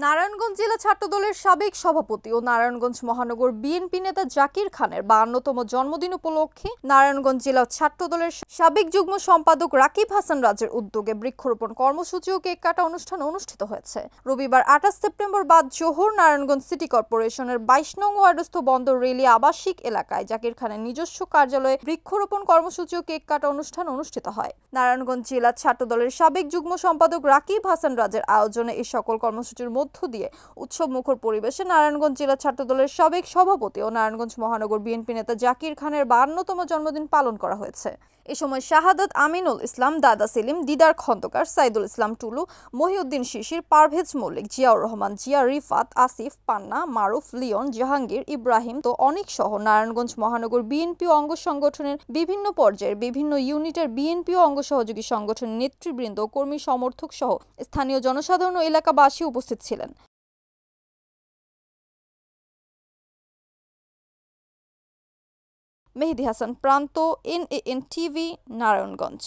নারায়ণগঞ্জ জেলা ছাত্রদলের সাবেক সভাপতি ও নারায়ণগঞ্জ মহানগর বিএনপি নেতা জাকির খানের 52তম জন্মদিন উপলক্ষে নারায়ণগঞ্জ জেলা ছাত্রদলের সাবেক যুগ্ম সম্পাদক রাকিব হাসান রাজের উদ্যোগে বৃক্ষরোপণ কর্মসূচি ও কেক কাটা অনুষ্ঠান অনুষ্ঠিত হয়েছে। রবিবার 28 সেপ্টেম্বর বাদ জোহর নারায়ণগঞ্জ সিটি কর্পোরেশনের 22 নং ওয়ার্ডস্থ বন্দর রেলি আবাসিক এলাকায় জাকির খানের নিজস্ব কার্যালয়ে বৃক্ষরোপণ কর্মসূচি ও কেক কাটা অনুষ্ঠান অনুষ্ঠিত হয়। নারায়ণগঞ্জ জেলা ছাত্রদলের সাবেক যুগ্ম সম্পাদক রাকিব হাসান রাজের আয়োজনে এই সকল কর্মসূচির মধ্য দিয়ে উৎসব মুখর পরিবেশে নারায়ণগঞ্জ জেলা ছাত্রদলের সাবেক সভাপতি ও নারায়ণগঞ্জ মহানগর বিএনপি নেতা জাকির খানের 52তম জন্মদিন পালন করা হয়েছে। এ সময় শাহাদাত আমিনুল ইসলাম, দাদা সেলিম, দিদার খন্দকার, সাইদুল ইসলাম টুলু, মহিউদ্দিন শিশির, পারভেজ মল্লিক, জিয়াউর রহমান, জিয়া, রিফাত, আসিফ, পান্না, মারুফ, লিওন, জাহাঙ্গীর, ইব্রাহিম তো অনেক সহ নারায়ণগঞ্জ মহানগর বিএনপি ও অঙ্গ সংগঠনের বিভিন্ন পর্যায়ের বিভিন্ন ইউনিটের বিএনপি ও অঙ্গ সহযোগী সংগঠনের নেতৃবৃন্দ, কর্মী সমর্থক সহ স্থানীয় জনসাধারণ ও এলাকাবাসী উপস্থিত ছিলেন। মেহেদী হাসান প্রান্ত, NAN টিভি, নারায়ণগঞ্জ।